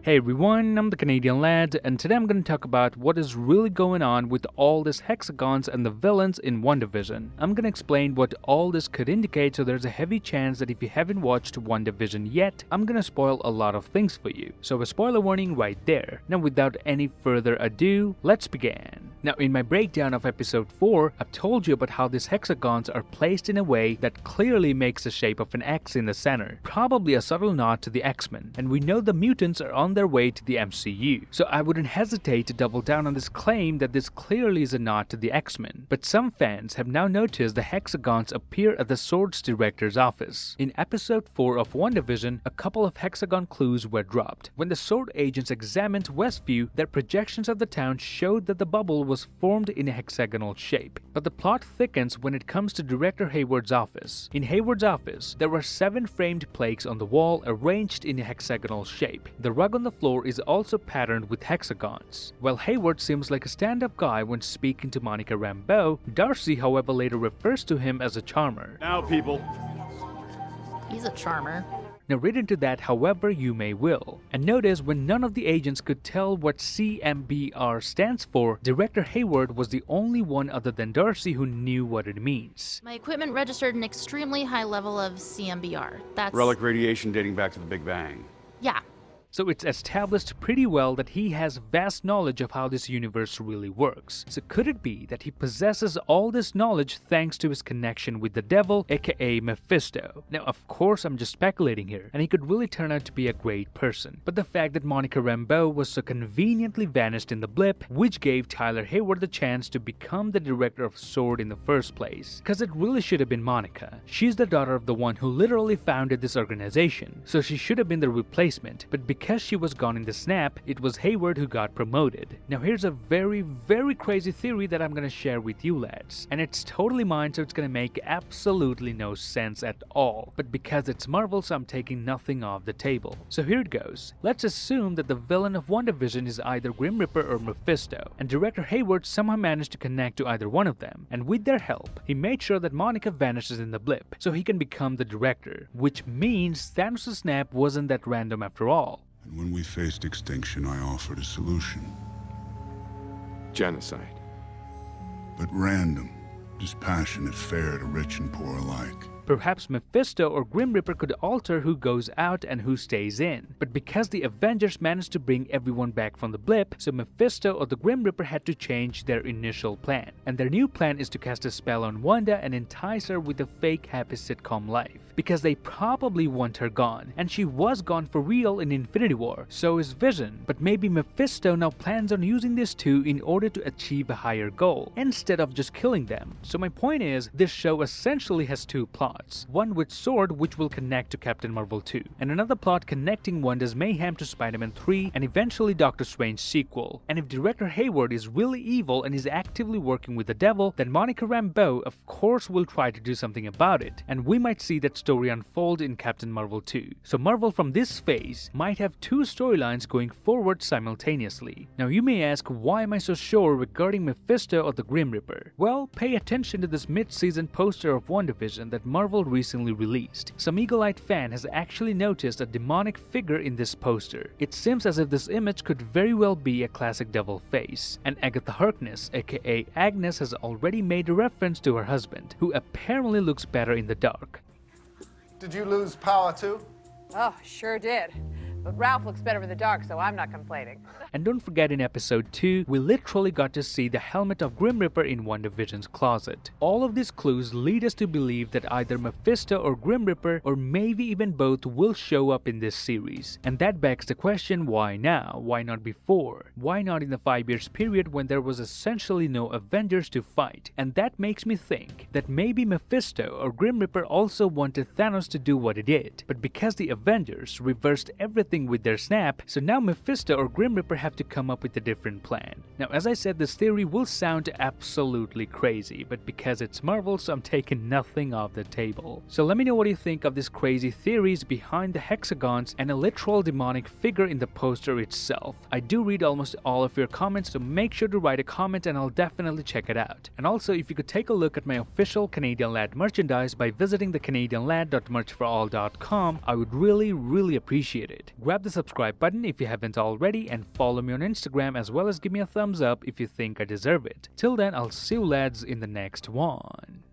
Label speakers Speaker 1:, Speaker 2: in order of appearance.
Speaker 1: Hey everyone, I'm the Canadian Lad, and today I'm going to talk about what is really going on with all these hexagons and the villains in WandaVision. I'm going to explain what all this could indicate, so there's a heavy chance that if you haven't watched WandaVision yet, I'm going to spoil a lot of things for you. So a spoiler warning right there. Now without any further ado, let's begin. Now in my breakdown of episode 4, I've told you about how these hexagons are placed in a way that clearly makes the shape of an X in the center, probably a subtle nod to the X-Men, and we know the mutants are on their way to the MCU. So I wouldn't hesitate to double down on this claim that this clearly is a nod to the X-Men. But some fans have now noticed the hexagons appear at the Sword's director's office. In episode 4 of WandaVision, a couple of hexagon clues were dropped. When the Sword agents examined Westview, their projections of the town showed that the bubble was formed in a hexagonal shape. But the plot thickens when it comes to Director Hayward's office. In Hayward's office, there were 7 framed plaques on the wall arranged in a hexagonal shape. The rug on the floor is also patterned with hexagons. While Hayward seems like a stand-up guy when speaking to Monica Rambeau, Darcy, however, later refers to him as a charmer.
Speaker 2: Now, people.
Speaker 3: He's a charmer.
Speaker 1: Now read into that however you may will. And notice when none of the agents could tell what CMBR stands for, Director Hayward was the only one other than Darcy who knew what it means.
Speaker 3: My equipment registered an extremely high level of CMBR. That's...
Speaker 2: Relic radiation dating back to the Big Bang.
Speaker 3: Yeah.
Speaker 1: So it's established pretty well that he has vast knowledge of how this universe really works. So could it be that he possesses all this knowledge thanks to his connection with the devil, aka Mephisto? Now of course I'm just speculating here, and he could really turn out to be a great person. But the fact that Monica Rambeau was so conveniently vanished in the blip, which gave Tyler Hayward the chance to become the director of S.W.O.R.D. in the first place. Cause it really should have been Monica. She's the daughter of the one who literally founded this organization, so she should have been the replacement, but because she was gone in the snap, it was Hayward who got promoted. Now here's a very crazy theory that I'm gonna share with you lads, and it's totally mine, so it's gonna make absolutely no sense at all, but because it's Marvel, so I'm taking nothing off the table. So here it goes. Let's assume that the villain of WandaVision is either Grim Reaper or Mephisto, and Director Hayward somehow managed to connect to either one of them, and with their help, he made sure that Monica vanishes in the blip, so he can become the director, which means Thanos' snap wasn't that random after all.
Speaker 4: And when we faced extinction, I offered a solution.
Speaker 5: Genocide.
Speaker 4: But random, dispassionate, fair to rich and poor alike.
Speaker 1: Perhaps Mephisto or Grim Reaper could alter who goes out and who stays in. But because the Avengers managed to bring everyone back from the blip, so Mephisto or the Grim Reaper had to change their initial plan. And their new plan is to cast a spell on Wanda and entice her with a fake happy sitcom life. Because they probably want her gone, and she was gone for real in Infinity War, so is Vision. But maybe Mephisto now plans on using these two in order to achieve a higher goal, instead of just killing them. So my point is, this show essentially has 2 plots. One with S.W.O.R.D., which will connect to Captain Marvel 2, and another plot connecting Wanda's mayhem to Spider-Man 3 and eventually Doctor Strange's sequel. And if Director Hayward is really evil and is actively working with the devil, then Monica Rambeau of course will try to do something about it, and we might see that story unfold in Captain Marvel 2. So Marvel from this phase might have 2 storylines going forward simultaneously. Now you may ask, why am I so sure regarding Mephisto or the Grim Reaper? Well, pay attention to this mid-season poster of WandaVision that Marvel recently released. Some eagle-eyed fan has actually noticed a demonic figure in this poster. It seems as if this image could very well be a classic devil face, and Agatha Harkness, aka Agnes, has already made a reference to her husband, who apparently looks better in the dark.
Speaker 6: Did you lose power too?
Speaker 7: Oh, sure did. But Ralph looks better in the dark, so I'm not complaining.
Speaker 1: And don't forget, in episode 2, we literally got to see the helmet of Grim Reaper in WandaVision's closet. All of these clues lead us to believe that either Mephisto or Grim Reaper, or maybe even both, will show up in this series. And that begs the question, why now? Why not before? Why not in the 5 years period when there was essentially no Avengers to fight? And that makes me think that maybe Mephisto or Grim Reaper also wanted Thanos to do what he did. But because the Avengers reversed everything with their snap, so now Mephisto or Grim Reaper have to come up with a different plan. Now as I said, this theory will sound absolutely crazy, but because it's Marvel, so I'm taking nothing off the table. So let me know what you think of these crazy theories behind the hexagons and a literal demonic figure in the poster itself. I do read almost all of your comments, so make sure to write a comment and I'll definitely check it out. And also, if you could take a look at my official Canadian Lad merchandise by visiting thecanadianlad.merchforall.com, I would really appreciate it. Grab the subscribe button if you haven't already and follow me on Instagram as well as give me a thumbs up if you think I deserve it. Till then, I'll see you lads in the next one.